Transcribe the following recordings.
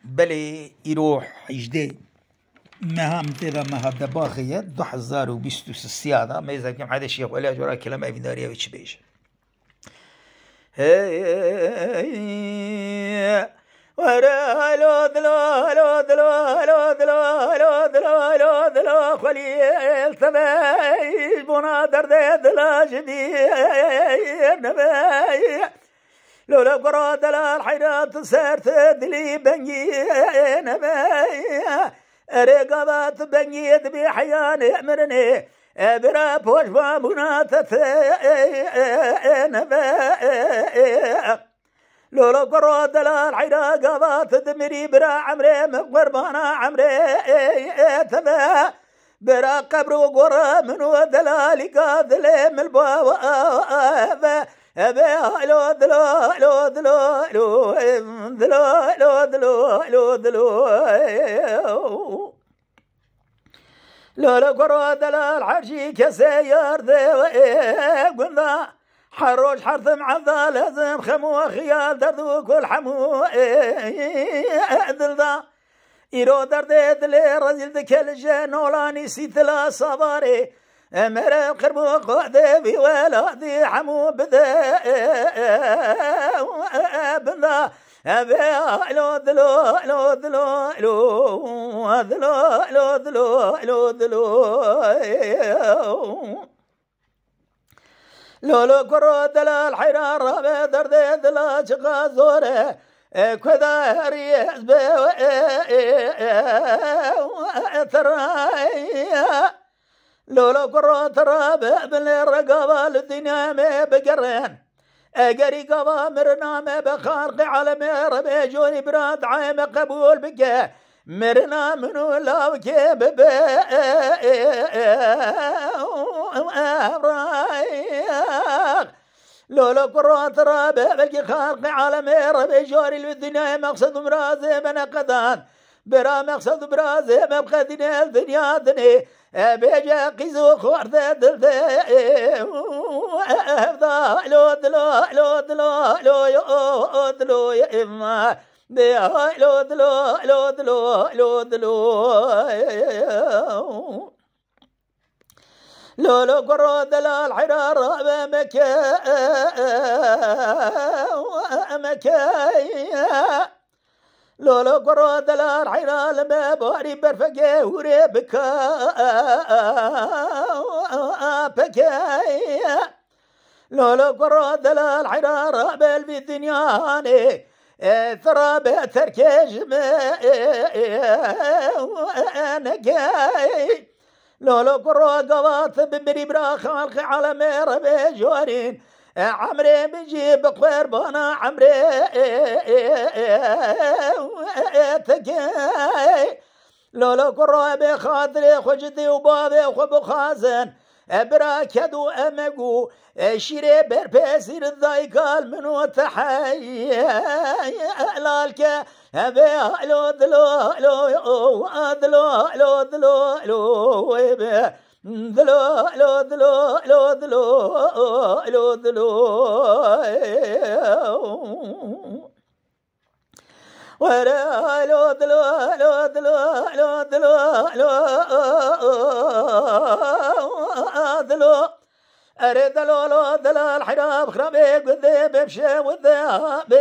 بلي يروح يجدي مهام تذا مها دباغية 2026 هذا ما إذا كان هذا الشيء ولا جرى كلام أبي داريا ويتشبيش ورا لو دلو لو دلو لو دلو لو دلو لو دلو خليل تباي بنا درد دلا جدي نباي لولا قراد الحيرات سرت دلي بنجي نباي رقبات بنجيت بحيان امرني برا بوش بامونات نباي لولا قراد الحيرات دمري برا عمري مقربانا عمري تبا برا قبر وقرا من ودلالي قاذلي من البواب لو دلو لو دلو لو دلو لو دلو لو دلو لولا قراد الحرشي كسيار ذي قلنا حروش حرثم عذا لازم خمو خيال دردو كل حمو دلدا إيرو درد دلي رجل دكال جانولاني سيتلا صباري مرا قربو قعدي في ولادي حمو بدا بدا لو دلو لو دلو لو دلو لو دلو لو دلو لولو كرو دلال حيرار بدرد دلا شقا زوره كذا هريز تراي لولو كرو ترى بالرقابة الدنيا ما بقرن اقري قبا مرنا ما بخارق على ربي جوني براد عام قبول بك مرنا منو لاو كيب لولا قرات رابع بلقي خارق عالم ربي جوري الدنيا مقصد مرازي من قدان برا مقصد برازي مبقى دنيا الدنيا دني بيجا قيزو خورد دلدي لو دلو لو دلو لو دلو يا إما لو دلو لو دلو لو دلو لولو قرو دلال حرار مكاي لولو قرو دلال حرار ما باري برفقه وري بكاي لولو قرو دلال حرار بل في الدنيا ثرى بتركيج نكاي لولو قرو قوات بمري برا خالق على ربي جوارين عمري بجيب قربانا عمري تكاي لولو قرو بخاطري خجدي وبابي وخبو خازن برا كدو امقو شيري بربسير الضايقال منو تحي لالك ابي لو دلو لو دلو لو دلو لو دلو لو دلو لو دلو لو دلو ورا لو دلو لو دلو لو دلو لو دلو أريد لولو دلال حراب خرابي قدي بمشي والذهب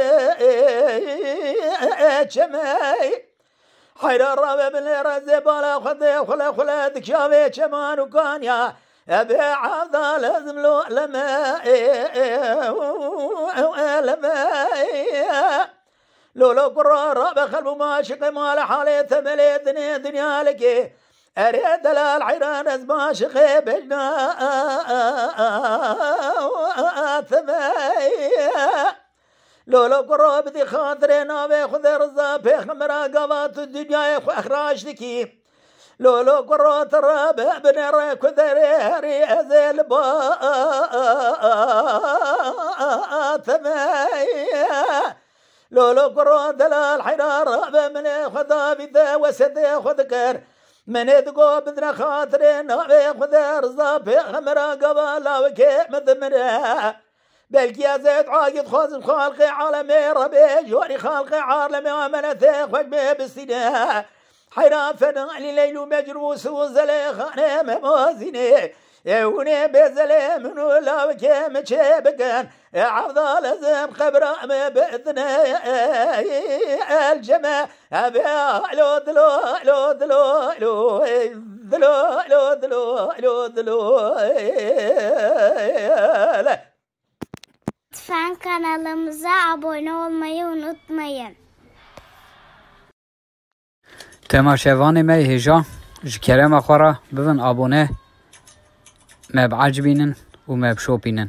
شماي حيرار رابي بالليرة زبالة خذي خلا خلا دكشافي شمان وكانيا أبي عبدا لازم لو لما لولو قرار رابي خلبو ماشق مال حالي ثملي دنيا لكي أريد العيران أزما شخي بجنا ثمايا لولو قرب دي خاطري ناوي خذ رزا بيخ مرا قوات الدنيا اخراج لكي لولو قرات الرابع بنرى كذري هري أزيل با ثمايا لولو قرات دلال حيرار رابع من خذا بذا وسدي خذكر من يدقو بدنا خاطرين نبي خذ رزا بيغمرا قبالا وكي مذمرا بلكي زيت عاقد خازم خالقي عالمي ربي جوري خالقي عالمي ومنثي خجمي بالسنة حيران فنالي ليل مجروس وزلي خاني موازيني يوني بزلي منو لا كيم تشبكان عبد لازم خبرة بإذن الجماع لو دلو لو دلو لو دلو لو دلو لو دلو Lütfen kanalımıza abone olmayı unutmayın. تماشاوان ما هجا جكرم أخرى ببن أبونه ما بعجبينن وما بشوبينن